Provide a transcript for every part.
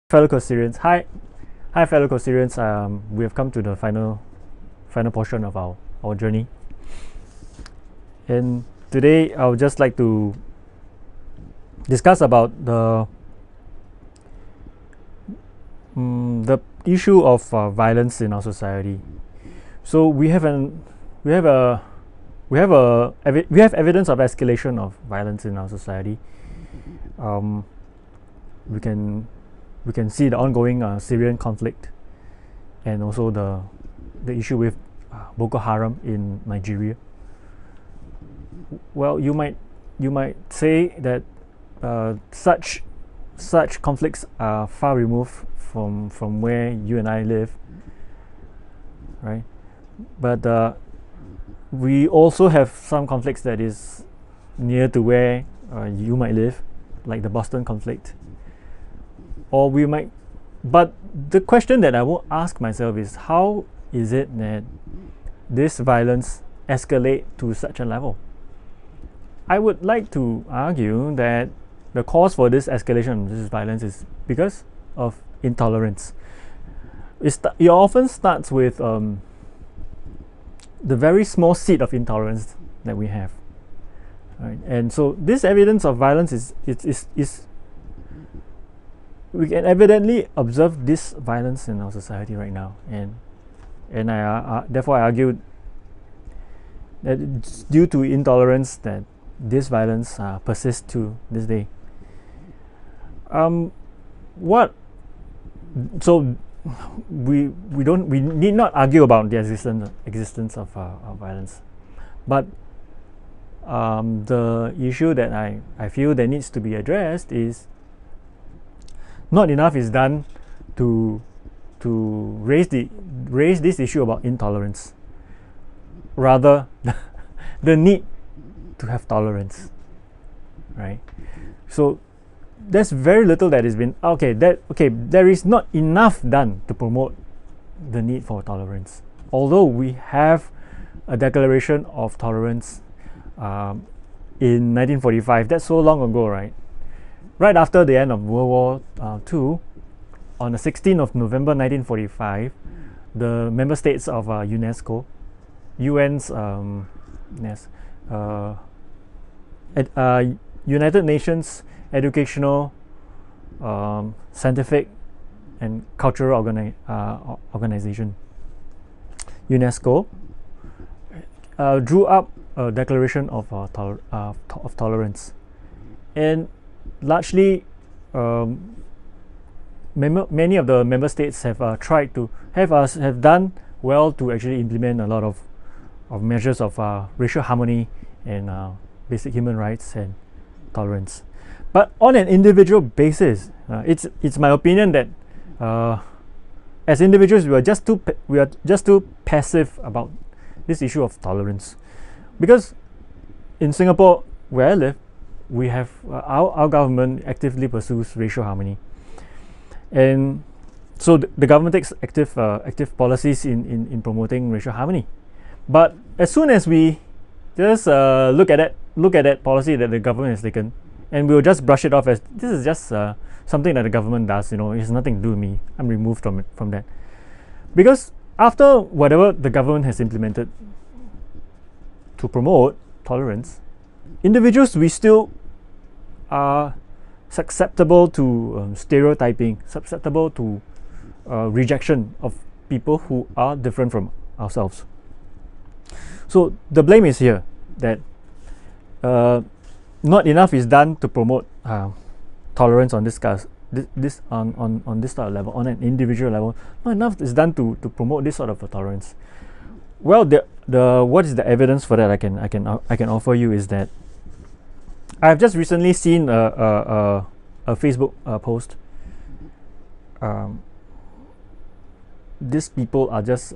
Fellow co-Syrians. Hi, fellow co-Syrians. We have come to the final portion of our journey, and today I would just like to discuss about the issue of violence in our society. So we have evidence of escalation of violence in our society. We can see the ongoing Syrian conflict, and also the issue with Boko Haram in Nigeria. Well, you might say that such conflicts are far removed from where you and I live, right? But we also have some conflicts that is near to where you might live, like the Boston conflict. Or we might, but the question that I will ask myself is, how is it that this violence escalate to such a level? I would like to argue that the cause for this escalation of this violence is because of intolerance. It often starts with the very small seed of intolerance that we have, right? And so this evidence of violence is we can evidently observe this violence in our society right now, and therefore I argue that it's due to intolerance that this violence persists to this day. So we need not argue about the existence of violence, but the issue that I feel that needs to be addressed is not enough is done to raise this issue about intolerance. Rather, the need to have tolerance, right? So there's very little that has been there is not enough done to promote the need for tolerance. Although we have a declaration of tolerance in 1945, that's so long ago, right? Right after the end of World War II, on the 16th of November 1945, the member states of UNESCO, UN's United Nations Educational, Scientific and Cultural Organization, UNESCO, drew up a declaration of tolerance, and largely many of the member states have tried to have done well to actually implement a lot of measures of racial harmony and basic human rights and tolerance. But on an individual basis, it's my opinion that as individuals we are just too passive about this issue of tolerance, because in Singapore, where I live, we have our government actively pursues racial harmony, and so the government takes active policies in promoting racial harmony. But as soon as we just look at that policy that the government has taken, and we'll just brush it off as this is just something that the government does, it has nothing to do with me, I'm removed from that. Because after whatever the government has implemented to promote tolerance, individuals, we still are susceptible to stereotyping, susceptible to rejection of people who are different from ourselves. So the blame is here that not enough is done to promote tolerance on this on this sort of level, on an individual level. Not enough is done to promote this sort of tolerance. Well, what is the evidence for that I can offer you is that I've just recently seen a Facebook post. These people are just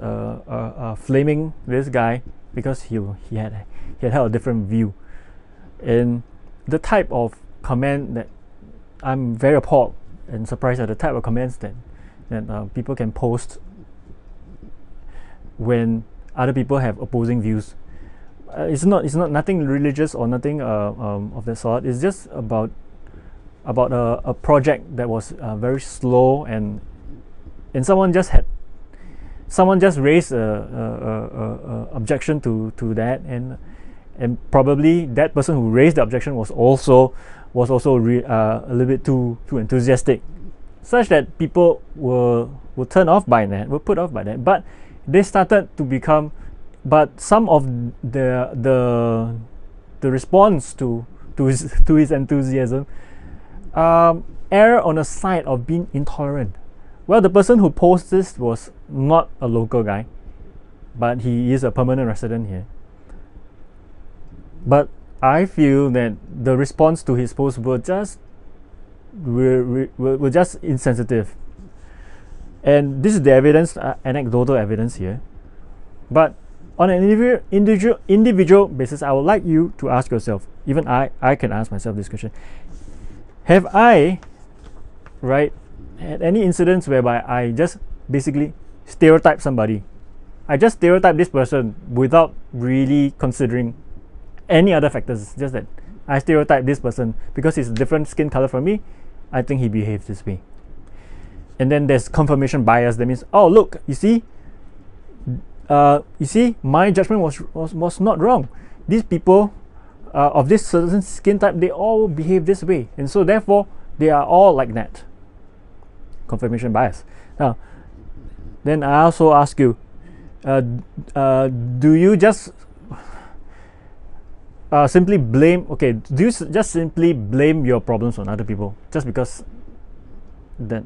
flaming this guy because he had held a different view, and the type of comment that I'm very appalled and surprised at the type of comments that people can post when other people have opposing views. It's not nothing religious or nothing of that sort. It's just about about a project that was very slow, and someone just raised a objection to that, and probably that person who raised the objection was also a little bit too enthusiastic, such that people were turned off by that, were put off by that. But they started to become, but some of the response to his enthusiasm err on the side of being intolerant. Well, the person who posed this was not a local guy, but he is a permanent resident here. But I feel that the response to his post were just insensitive, and this is the evidence, anecdotal evidence here. But on an individual basis, I would like you to ask yourself, even I can ask myself this question: have I, had any incidents whereby I just basically stereotype somebody? I just stereotype this person without really considering any other factors. Just that I stereotype this person because he's a different skin color from me. I think he behaves this way. And then there's confirmation bias. That means, oh look, you see, my judgment was not wrong. These people of this certain skin type, they all behave this way, and so therefore they are all like that. Confirmation bias. Now, then I also ask you, do you just simply blame? Okay, do you just simply blame your problems on other people just because that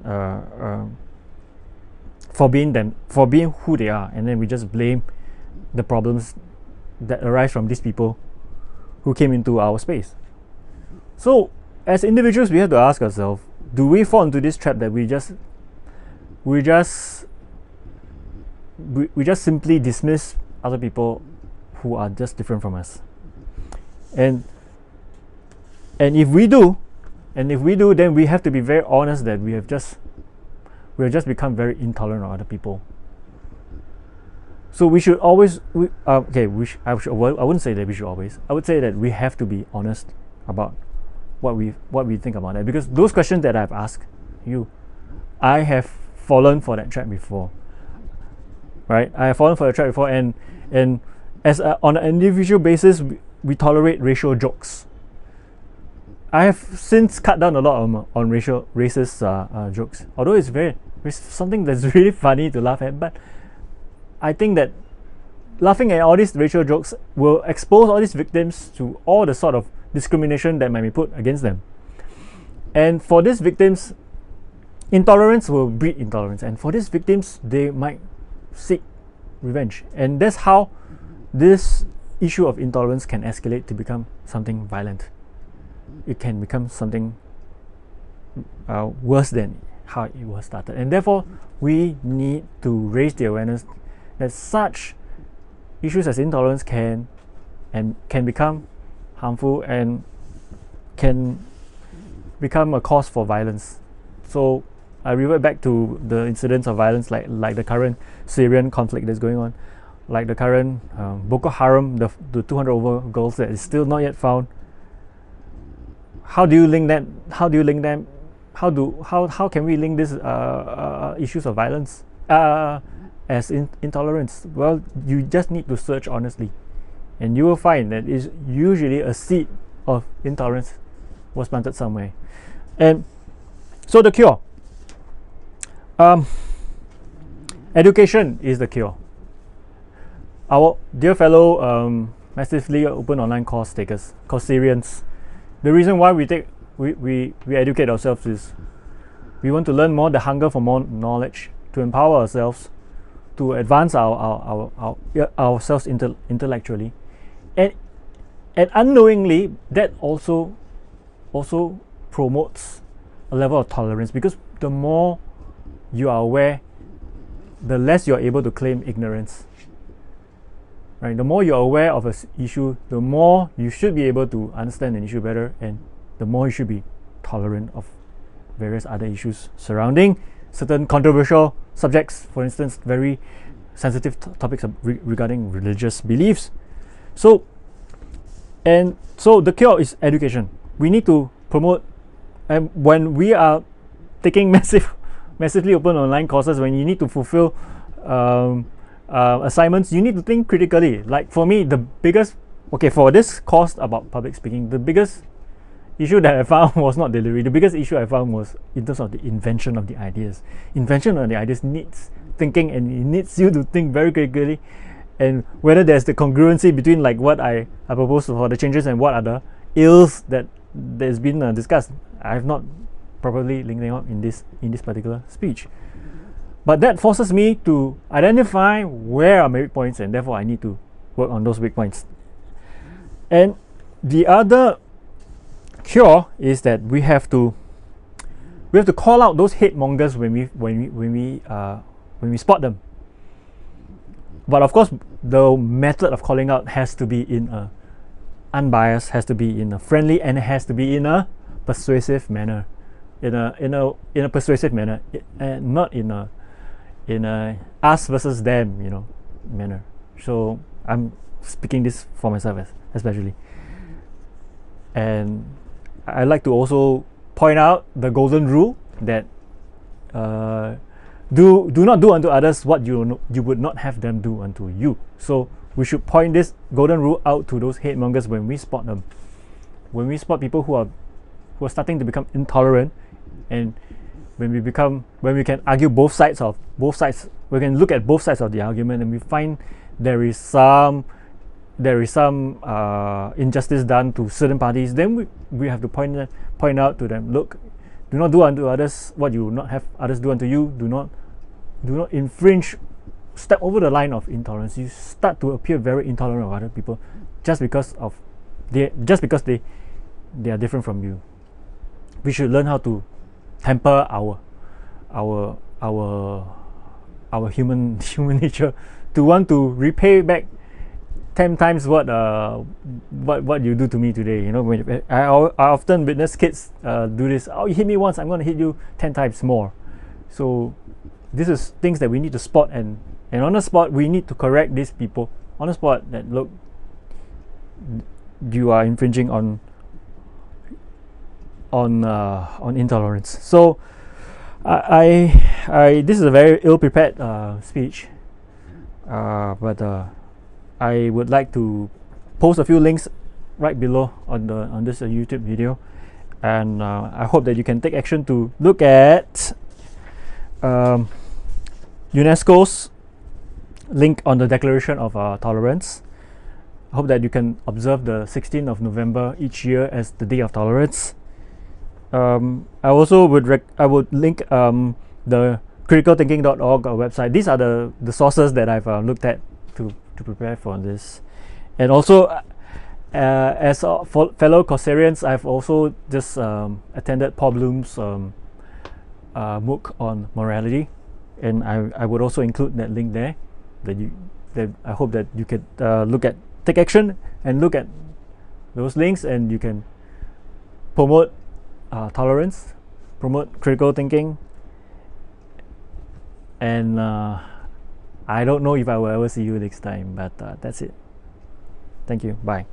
for being who they are, and then we just blame the problems that arise from these people who came into our space? So, as individuals, we have to ask ourselves: do we fall into this trap that we just simply dismiss other people who are just different from us? And if we do, then we have to be very honest that we have just become very intolerant of other people. So we should always, I wouldn't say that we should always. I would say that we have to be honest about what we think about that, because those questions that I've asked you, I have fallen for that trap before. Right? I have fallen for the trap before, and as on an individual basis, we tolerate racial jokes. I have since cut down a lot on racist jokes, although it's something that's really funny to laugh at. But I think that laughing at all these racial jokes will expose all these victims to all the sort of discrimination that might be put against them. And for these victims, intolerance will breed intolerance, and for these victims, they might seek revenge, and that's how this issue of intolerance can escalate to become something violent. It can become something worse than how it was started, and therefore we need to raise the awareness that such issues as intolerance can become harmful and can become a cause for violence. So I revert back to the incidents of violence, like the current Syrian conflict that's going on, like the current Boko Haram, the 200 over girls that is still not yet found. How do you link that? How do you link them? How can we link these issues of violence as intolerance? Well, you just need to search honestly, and you will find that it's usually a seed of intolerance was planted somewhere. And so the cure. Education is the cure. Our dear fellow massively open online course takers, Courserians, the reason why we educate ourselves is we want to learn more, the hunger for more knowledge, to empower ourselves, to advance ourselves intellectually, and unknowingly that also promotes a level of tolerance, because the more you are aware, the less you are able to claim ignorance. Right? The more you are aware of an issue, the more you should be able to understand an issue better, and the more you should be tolerant of various other issues surrounding certain controversial subjects. For instance, very sensitive topics regarding religious beliefs. So the cure is education. We need to promote and when we are taking massively open online courses, when you need to fulfill assignments, you need to think critically. Like for me, the biggest, okay, for this course about public speaking, the biggest issue that I found was not delivery. The biggest issue I found was in terms of the invention of the ideas. Invention of the ideas needs thinking, and it needs you to think very critically, and whether there's the congruency between like what I proposed for the changes and what are the ills that there's been discussed. I have not properly linked them up in this particular speech, but that forces me to identify where are my weak points, and therefore I need to work on those weak points. And the other cure is that we have to call out those hate mongers when we spot them. But of course, the method of calling out has to be in a unbiased, has to be in a friendly, and it has to be in a persuasive manner. In a persuasive manner, and not in a us versus them, manner. So I'm speaking this for myself especially. And I like to also point out the golden rule that do not do unto others what you would not have them do unto you. So we should point this golden rule out to those hate mongers when we spot them. When we spot people who are starting to become intolerant, and when we can argue both sides, we can look at both sides of the argument, and we find there is some injustice done to certain parties, then we have to point out to them, look, do not do unto others what you would not have others do unto you. Do not infringe, step over the line of intolerance. You start to appear very intolerant of other people just because they are different from you. We should learn how to temper our human nature to want to repay back 10 times what you do to me today. When I often witness kids do this. Oh, you hit me once, I'm going to hit you 10 times more. So this is things that we need to spot, and on the spot we need to correct these people on the spot, that look, you are infringing on intolerance. So I this is a very ill-prepared speech, but I would like to post a few links right below on this YouTube video, and I hope that you can take action to look at UNESCO's link on the Declaration of Tolerance. I hope that you can observe the 16th of November each year as the Day of Tolerance. I also would link the criticalthinking.org website. These are the sources that I've looked at to prepare for this. And also, as fellow Courserians, I've also just attended Paul Bloom's MOOC on morality, and I would also include that link there. That I hope that you could take action and look at those links, and you can promote tolerance, promote critical thinking, and I don't know if I will ever see you next time, but that's it. Thank you. Bye.